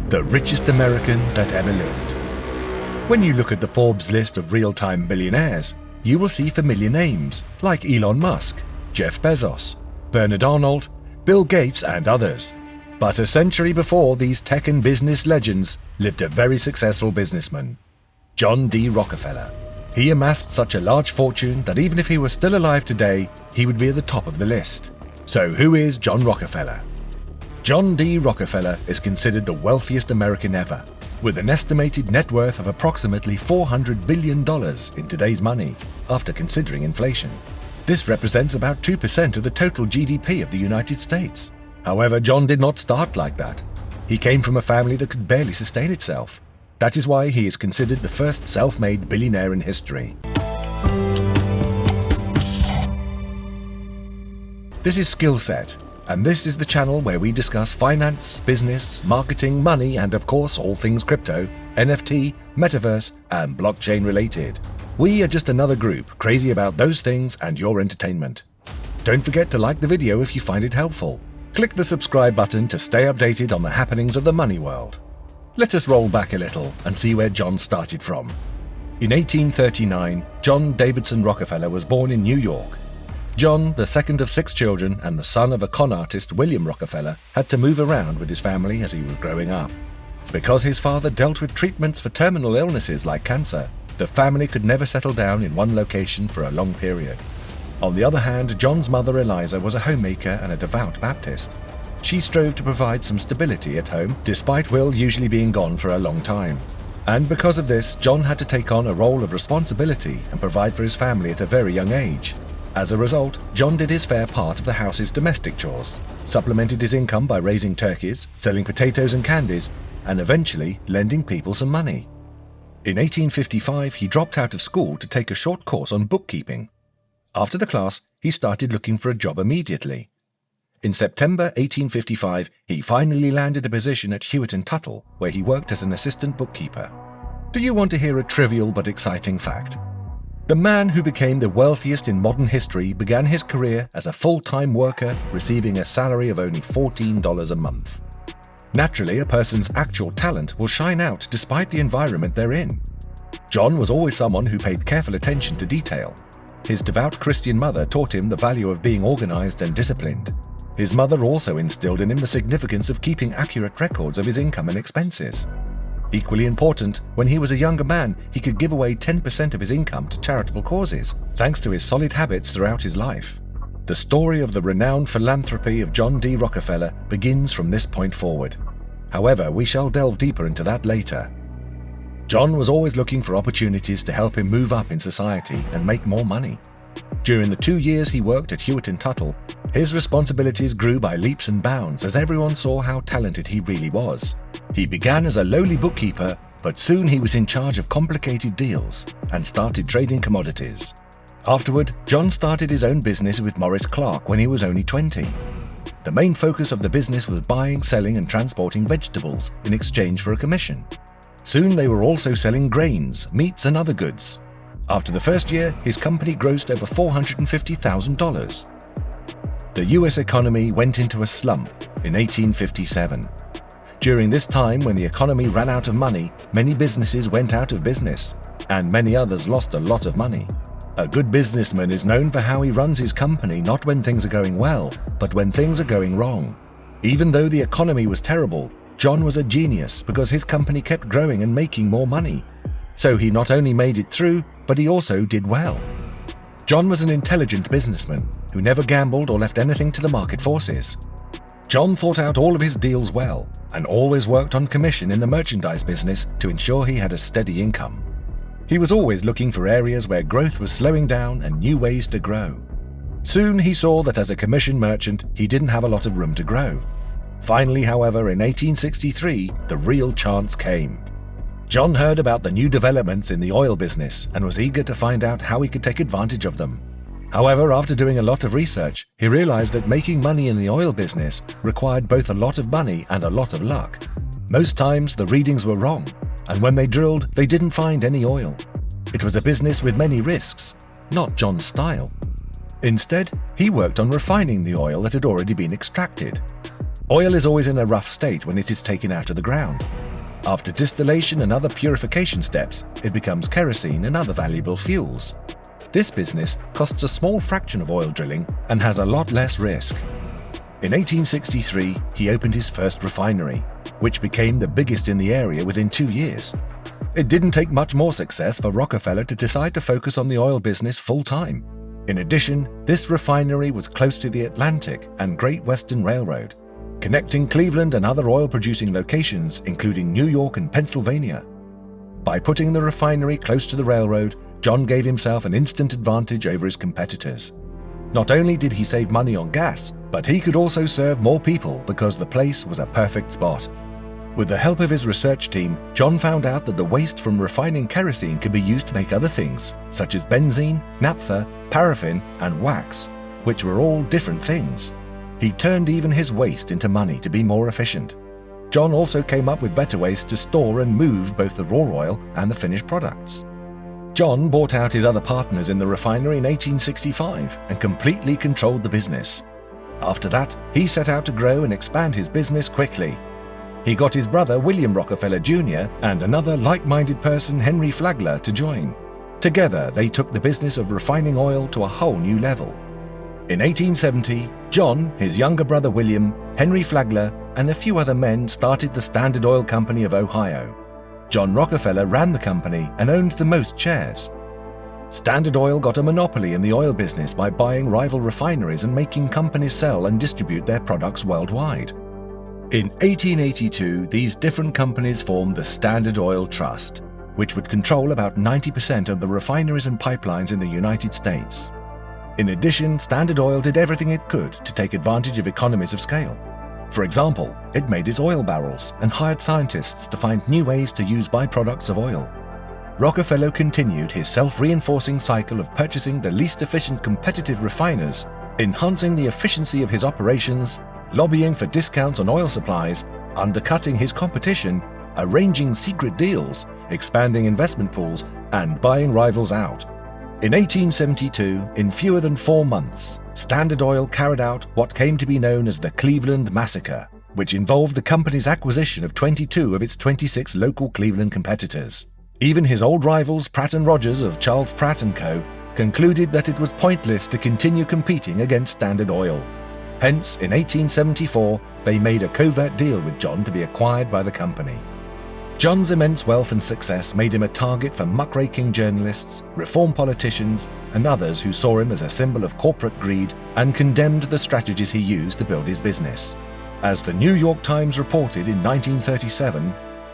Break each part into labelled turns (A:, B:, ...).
A: the richest American that ever lived. When you look at the Forbes list of real-time billionaires, you will see familiar names like Elon Musk, Jeff Bezos, Bernard Arnault, Bill Gates and others. But a century before these tech and business legends lived a very successful businessman, John D. Rockefeller. He amassed such a large fortune that even if he were still alive today, he would be at the top of the list. So who is John Rockefeller? John D. Rockefeller is considered the wealthiest American ever, with an estimated net worth of approximately $400 billion in today's money, after considering inflation. This represents about 2% of the total GDP of the United States. However, John did not start like that. He came from a family that could barely sustain itself. That is why he is considered the first self-made billionaire in history. This is Skillset, and this is the channel where we discuss finance, business, marketing, money, and of course all things crypto, NFT, metaverse, and blockchain related. We are just another group crazy about those things and your entertainment. Don't forget to like the video if you find it helpful. Click the subscribe button to stay updated on the happenings of the money world. Let us roll back a little and see where John started from. In 1839, John Davidson Rockefeller was born in New York. John, the second of 6 children and the son of a con artist, William Rockefeller, had to move around with his family as he was growing up. Because his father dealt with treatments for terminal illnesses like cancer, the family could never settle down in one location for a long period. On the other hand, John's mother Eliza was a homemaker and a devout Baptist. She strove to provide some stability at home, despite Will usually being gone for a long time. And because of this, John had to take on a role of responsibility and provide for his family at a very young age. As a result, John did his fair part of the house's domestic chores, supplemented his income by raising turkeys, selling potatoes and candies, and eventually lending people some money. In 1855, he dropped out of school to take a short course on bookkeeping. After the class, he started looking for a job immediately. In September 1855, he finally landed a position at Hewitt & Tuttle, where he worked as an assistant bookkeeper. Do you want to hear a trivial but exciting fact? The man who became the wealthiest in modern history began his career as a full-time worker, receiving a salary of only $14 a month. Naturally, a person's actual talent will shine out despite the environment they're in. John was always someone who paid careful attention to detail. His devout Christian mother taught him the value of being organized and disciplined. His mother also instilled in him the significance of keeping accurate records of his income and expenses. Equally important, when he was a younger man, he could give away 10% of his income to charitable causes, thanks to his solid habits throughout his life. The story of the renowned philanthropy of John D. Rockefeller begins from this point forward. However, we shall delve deeper into that later. John was always looking for opportunities to help him move up in society and make more money. During the 2 years he worked at Hewitt & Tuttle, his responsibilities grew by leaps and bounds as everyone saw how talented he really was. He began as a lowly bookkeeper, but soon he was in charge of complicated deals and started trading commodities. Afterward, John started his own business with Morris Clark when he was only 20. The main focus of the business was buying, selling and transporting vegetables in exchange for a commission. Soon they were also selling grains, meats and other goods. After the first year, his company grossed over $450,000. The US economy went into a slump in 1857. During this time, when the economy ran out of money, many businesses went out of business, and many others lost a lot of money. A good businessman is known for how he runs his company not when things are going well, but when things are going wrong. Even though the economy was terrible, John was a genius because his company kept growing and making more money. So he not only made it through, but he also did well. John was an intelligent businessman who never gambled or left anything to the market forces. John thought out all of his deals well and always worked on commission in the merchandise business to ensure he had a steady income. He was always looking for areas where growth was slowing down and new ways to grow. Soon he saw that as a commission merchant, he didn't have a lot of room to grow. Finally, however, in 1863, the real chance came. John heard about the new developments in the oil business and was eager to find out how he could take advantage of them. However, after doing a lot of research, he realized that making money in the oil business required both a lot of money and a lot of luck. Most times, the readings were wrong, and when they drilled, they didn't find any oil. It was a business with many risks, not John's style. Instead, he worked on refining the oil that had already been extracted. Oil is always in a rough state when it is taken out of the ground. After distillation and other purification steps, it becomes kerosene and other valuable fuels. This business costs a small fraction of oil drilling and has a lot less risk. In 1863, he opened his first refinery, which became the biggest in the area within 2 years. It didn't take much more success for Rockefeller to decide to focus on the oil business full-time. In addition, this refinery was close to the Atlantic and Great Western Railroad, connecting Cleveland and other oil-producing locations, including New York and Pennsylvania. By putting the refinery close to the railroad, John gave himself an instant advantage over his competitors. Not only did he save money on gas, but he could also serve more people because the place was a perfect spot. With the help of his research team, John found out that the waste from refining kerosene could be used to make other things, such as benzene, naphtha, paraffin, and wax, which were all different things. He turned even his waste into money to be more efficient. John also came up with better ways to store and move both the raw oil and the finished products. John bought out his other partners in the refinery in 1865 and completely controlled the business. After that, he set out to grow and expand his business quickly. He got his brother William Rockefeller Jr. and another like-minded person, Henry Flagler, to join. Together, they took the business of refining oil to a whole new level. In 1870, John, his younger brother William, Henry Flagler, and a few other men started the Standard Oil Company of Ohio. John Rockefeller ran the company and owned the most shares. Standard Oil got a monopoly in the oil business by buying rival refineries and making companies sell and distribute their products worldwide. In 1882, these different companies formed the Standard Oil Trust, which would control about 90% of the refineries and pipelines in the United States. In addition, Standard Oil did everything it could to take advantage of economies of scale. For example, it made its oil barrels and hired scientists to find new ways to use byproducts of oil. Rockefeller continued his self-reinforcing cycle of purchasing the least efficient competitive refiners, enhancing the efficiency of his operations, lobbying for discounts on oil supplies, undercutting his competition, arranging secret deals, expanding investment pools, and buying rivals out. In 1872, in fewer than 4 months, Standard Oil carried out what came to be known as the Cleveland Massacre, which involved the company's acquisition of 22 of its 26 local Cleveland competitors. Even his old rivals Pratt & Rogers of Charles Pratt & Co. concluded that it was pointless to continue competing against Standard Oil. Hence, in 1874, they made a covert deal with John to be acquired by the company. John's immense wealth and success made him a target for muckraking journalists, reform politicians, and others who saw him as a symbol of corporate greed and condemned the strategies he used to build his business. As the New York Times reported in 1937,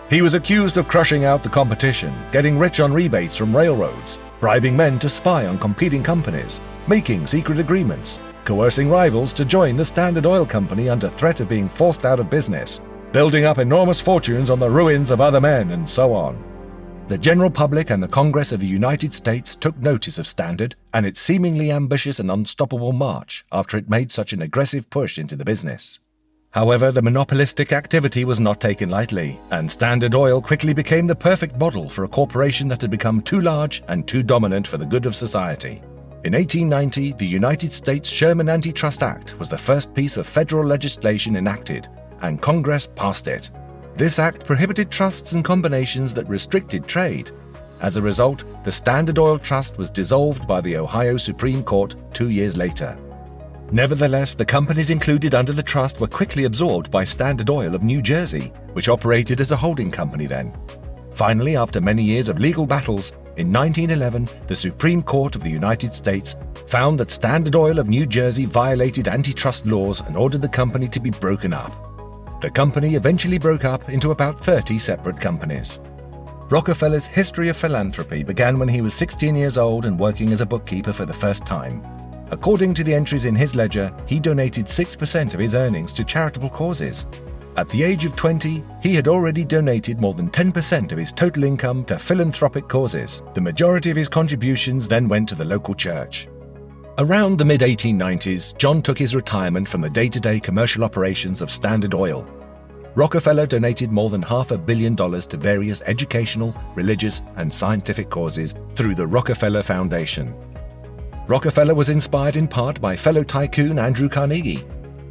A: he was accused of crushing out the competition, getting rich on rebates from railroads, bribing men to spy on competing companies, making secret agreements, coercing rivals to join the Standard Oil Company under threat of being forced out of business, building up enormous fortunes on the ruins of other men, and so on. The general public and the Congress of the United States took notice of Standard and its seemingly ambitious and unstoppable march after it made such an aggressive push into the business. However, the monopolistic activity was not taken lightly, and Standard Oil quickly became the perfect model for a corporation that had become too large and too dominant for the good of society. In 1890, the United States Sherman Antitrust Act was the first piece of federal legislation enacted, and Congress passed it. This act prohibited trusts and combinations that restricted trade. As a result, the Standard Oil Trust was dissolved by the Ohio Supreme Court 2 years later. Nevertheless, the companies included under the trust were quickly absorbed by Standard Oil of New Jersey, which operated as a holding company then. Finally, after many years of legal battles, in 1911, the Supreme Court of the United States found that Standard Oil of New Jersey violated antitrust laws and ordered the company to be broken up. The company eventually broke up into about 30 separate companies. Rockefeller's history of philanthropy began when he was 16 years old and working as a bookkeeper for the first time. According to the entries in his ledger, he donated 6% of his earnings to charitable causes. At the age of 20, he had already donated more than 10% of his total income to philanthropic causes. The majority of his contributions then went to the local church. Around the mid-1890s, John took his retirement from the day-to-day commercial operations of Standard Oil. Rockefeller donated more than $500 million to various educational, religious, and scientific causes through the Rockefeller Foundation. Rockefeller was inspired in part by fellow tycoon Andrew Carnegie.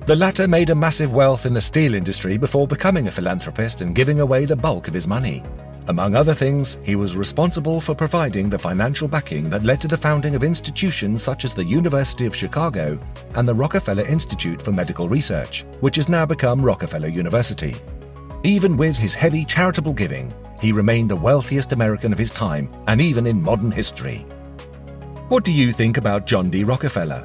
A: The latter made a massive wealth in the steel industry before becoming a philanthropist and giving away the bulk of his money. Among other things, he was responsible for providing the financial backing that led to the founding of institutions such as the University of Chicago and the Rockefeller Institute for Medical Research, which has now become Rockefeller University. Even with his heavy charitable giving, he remained the wealthiest American of his time and even in modern history. What do you think about John D. Rockefeller?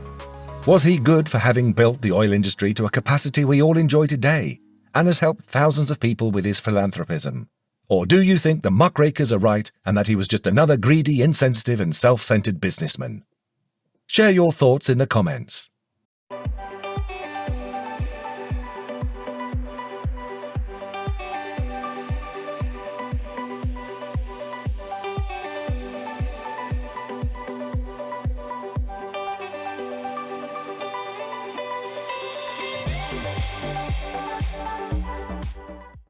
A: Was he good for having built the oil industry to a capacity we all enjoy today and has helped thousands of people with his philanthropism? Or do you think the muckrakers are right and that he was just another greedy, insensitive and self-centered businessman? Share your thoughts in the comments.